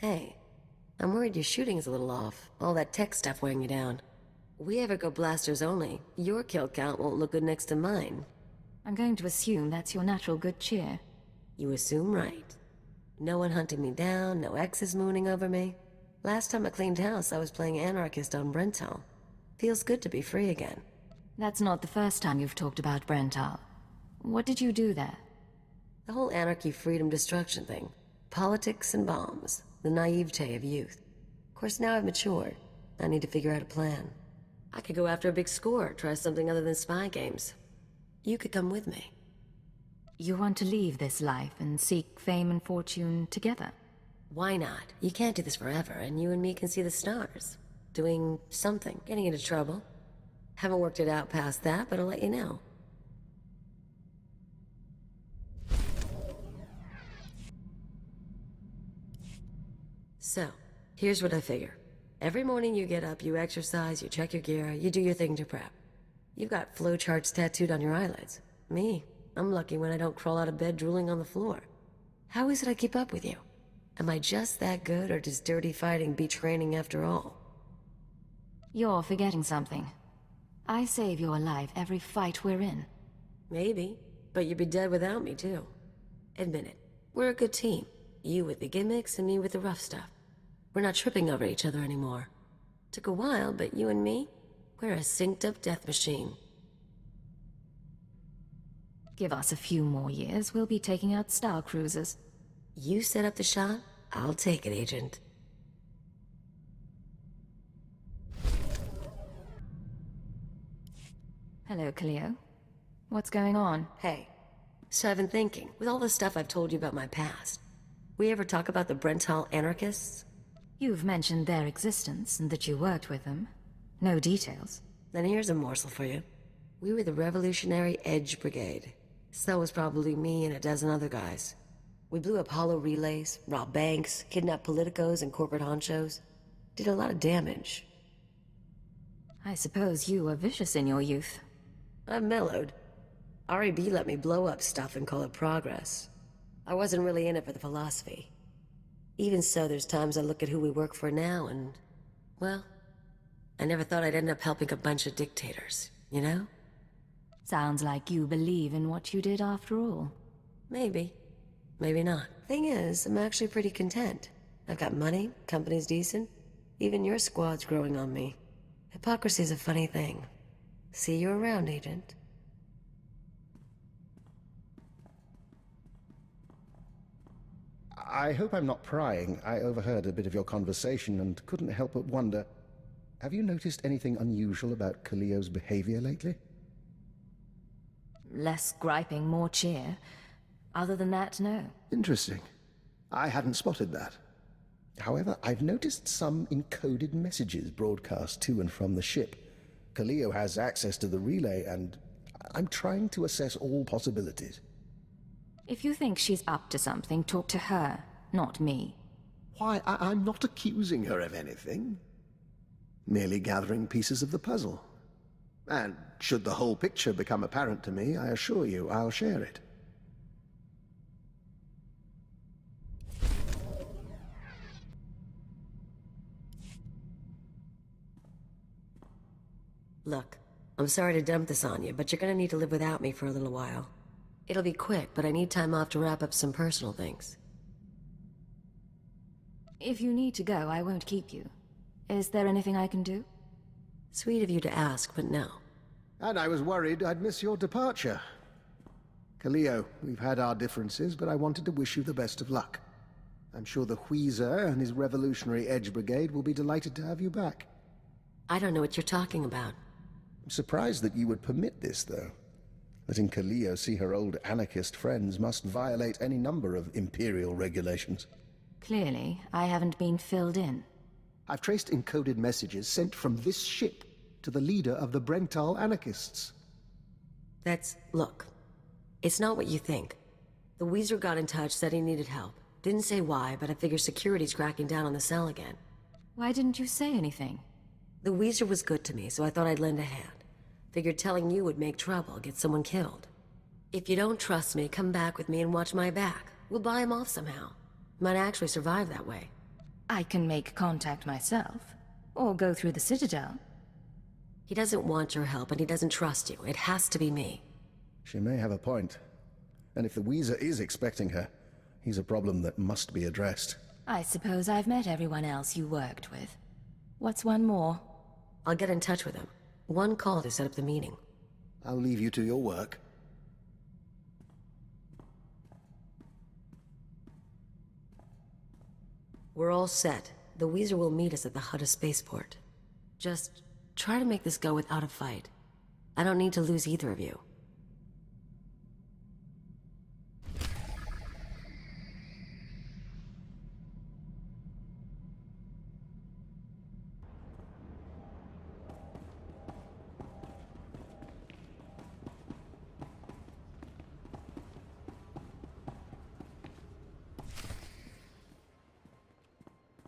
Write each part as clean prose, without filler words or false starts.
Hey, I'm worried your shooting is a little off. All that tech stuff weighing you down. We ever go blasters only, your kill count won't look good next to mine. I'm going to assume that's your natural good cheer. You assume right. No one hunting me down, no exes mooning over me. Last time I cleaned house, I was playing anarchist on Brental. Feels good to be free again. That's not the first time you've talked about Brental. What did you do there? The whole anarchy, freedom, destruction thing. Politics and bombs. The naivete of youth. Of course, now I've matured. I need to figure out a plan. I could go after a big score, try something other than spy games. You could come with me. You want to leave this life and seek fame and fortune together? Why not? You can't do this forever, and you and me can see the stars. Doing something, getting into trouble. Haven't worked it out past that, but I'll let you know. So, here's what I figure. Every morning you get up, you exercise, you check your gear, you do your thing to prep. You've got flowcharts tattooed on your eyelids. Me, I'm lucky when I don't crawl out of bed drooling on the floor. How is it I keep up with you? Am I just that good, or does dirty fighting beat training after all? You're forgetting something. I save your life every fight we're in. Maybe, but you'd be dead without me, too. Admit it, we're a good team. You with the gimmicks and me with the rough stuff. We're not tripping over each other anymore. Took a while, but you and me, we're a synced-up death machine. Give us a few more years, we'll be taking out star cruisers. You set up the shot, I'll take it, Agent. Hello, Kaliyo. What's going on? Hey, so I've been thinking, with all the stuff I've told you about my past, we ever talk about the Brental anarchists? You've mentioned their existence and that you worked with them. No details. Then here's a morsel for you. We were the Revolutionary Edge Brigade. So was probably me and a dozen other guys. We blew up hollow relays, robbed banks, kidnapped politicos and corporate honchos. Did a lot of damage. I suppose you were vicious in your youth. I've mellowed. RAB let me blow up stuff and call it progress. I wasn't really in it for the philosophy. Even so, there's times I look at who we work for now and... well, I never thought I'd end up helping a bunch of dictators, you know? Sounds like you believe in what you did after all. Maybe. Maybe not. Thing is, I'm actually pretty content. I've got money, company's decent. Even your squad's growing on me. Hypocrisy's a funny thing. See you around, Agent. I hope I'm not prying. I overheard a bit of your conversation and couldn't help but wonder... have you noticed anything unusual about Kaliyo's behavior lately? Less griping, more cheer. Other than that, no. Interesting. I hadn't spotted that. However, I've noticed some encoded messages broadcast to and from the ship. Kaliyo has access to the relay, and I'm trying to assess all possibilities. If you think she's up to something, talk to her, not me. Why, I'm not accusing her of anything. Merely gathering pieces of the puzzle. And should the whole picture become apparent to me, I assure you I'll share it. Look, I'm sorry to dump this on you, but you're gonna need to live without me for a little while. It'll be quick, but I need time off to wrap up some personal things. If you need to go, I won't keep you. Is there anything I can do? Sweet of you to ask, but no. And I was worried I'd miss your departure. Kaliyo, we've had our differences, but I wanted to wish you the best of luck. I'm sure the Wheezer and his Revolutionary Edge Brigade will be delighted to have you back. I don't know what you're talking about. I'm surprised that you would permit this, though. Letting Kaliyo see her old anarchist friends must violate any number of Imperial regulations. Clearly, I haven't been filled in. I've traced encoded messages sent from this ship to the leader of the Brental anarchists. Look, it's not what you think. The Weezer got in touch, said he needed help. Didn't say why, but I figure security's cracking down on the cell again. Why didn't you say anything? The Weezer was good to me, so I thought I'd lend a hand. Figured telling you would make trouble, get someone killed. If you don't trust me, come back with me and watch my back. We'll buy him off somehow. Might actually survive that way. I can make contact myself, or go through the Citadel. He doesn't want your help, and he doesn't trust you. It has to be me. She may have a point. And if the Weezer is expecting her, he's a problem that must be addressed. I suppose I've met everyone else you worked with. What's one more? I'll get in touch with him. One call to set up the meeting. I'll leave you to your work. We're all set. The Weezer will meet us at the Hutta spaceport. Just try to make this go without a fight. I don't need to lose either of you.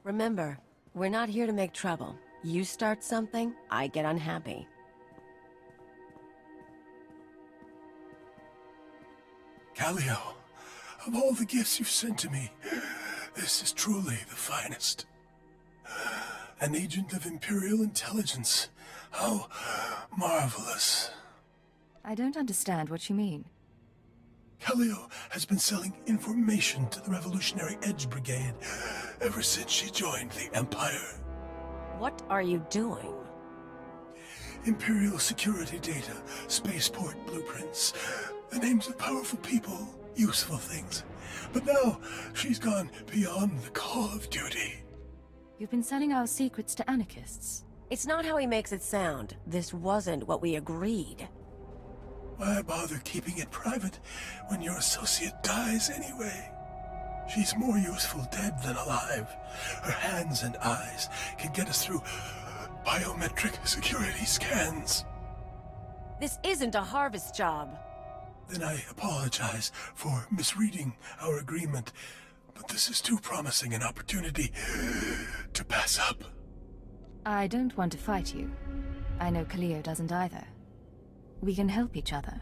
Remember, we're not here to make trouble. You start something, I get unhappy. Kaliyo, of all the gifts you've sent to me, this is truly the finest. An agent of Imperial intelligence. How marvelous. I don't understand what you mean. Kaliyo has been selling information to the Revolutionary Edge Brigade ever since she joined the Empire. What are you doing? Imperial security data, spaceport blueprints, the names of powerful people, useful things. But now, she's gone beyond the call of duty. You've been selling our secrets to anarchists. It's not how he makes it sound. This wasn't what we agreed. Why bother keeping it private when your associate dies anyway? She's more useful dead than alive. Her hands and eyes can get us through biometric security scans. This isn't a harvest job. Then I apologize for misreading our agreement, but this is too promising an opportunity to pass up. I don't want to fight you. I know Kaliyo doesn't either. We can help each other.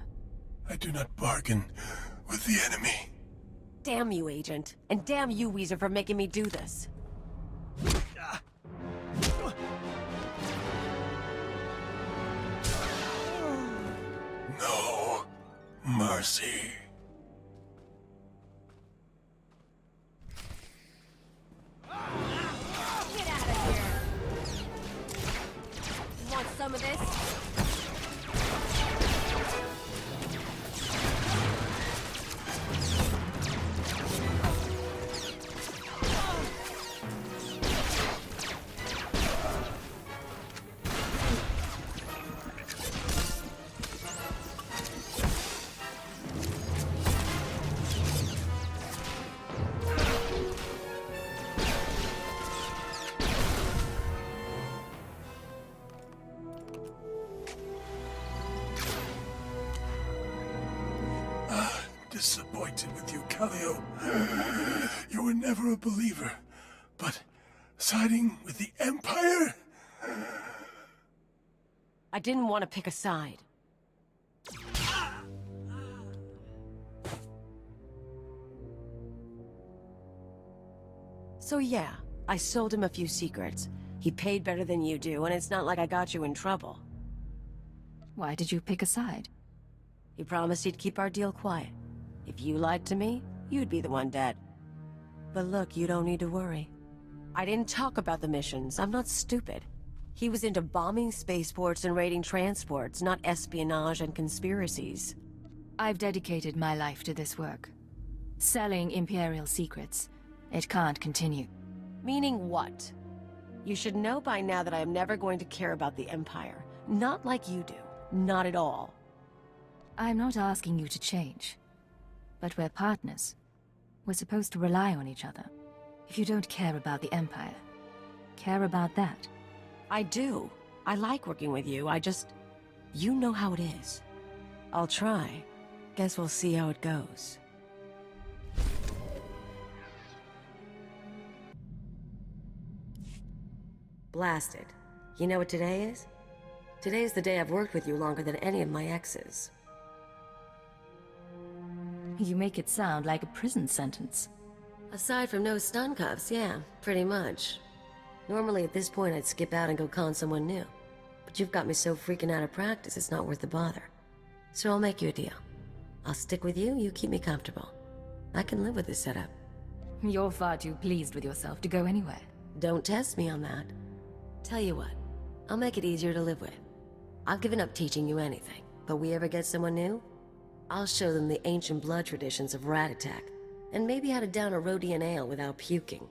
I do not bargain with the enemy. Damn you, Agent. And damn you, Weezer, for making me do this. No mercy. Get out of here! Want some of this? Disappointed with you, Kaliyo. You were never a believer, but siding with the Empire? I didn't want to pick a side. So yeah, I sold him a few secrets. He paid better than you do, and it's not like I got you in trouble. Why did you pick a side? He promised he'd keep our deal quiet. If you lied to me, you'd be the one dead. But look, you don't need to worry. I didn't talk about the missions. I'm not stupid. He was into bombing spaceports and raiding transports, not espionage and conspiracies. I've dedicated my life to this work. Selling Imperial secrets. It can't continue. Meaning what? You should know by now that I am never going to care about the Empire. Not like you do. Not at all. I'm not asking you to change. But we're partners. We're supposed to rely on each other. If you don't care about the Empire, care about that. I do. I like working with you. You know how it is. I'll try. Guess we'll see how it goes. Blasted. You know what today is? Today is the day I've worked with you longer than any of my exes. You make it sound like a prison sentence. Aside from no stun cuffs, yeah, pretty much. Normally at this point I'd skip out and go con someone new. But you've got me so freaking out of practice, it's not worth the bother. So I'll make you a deal. I'll stick with you, you keep me comfortable. I can live with this setup. You're far too pleased with yourself to go anywhere. Don't test me on that. Tell you what, I'll make it easier to live with. I've given up teaching you anything, but we ever get someone new, I'll show them the ancient blood traditions of rat attack, and maybe how to down a Rhodian ale without puking.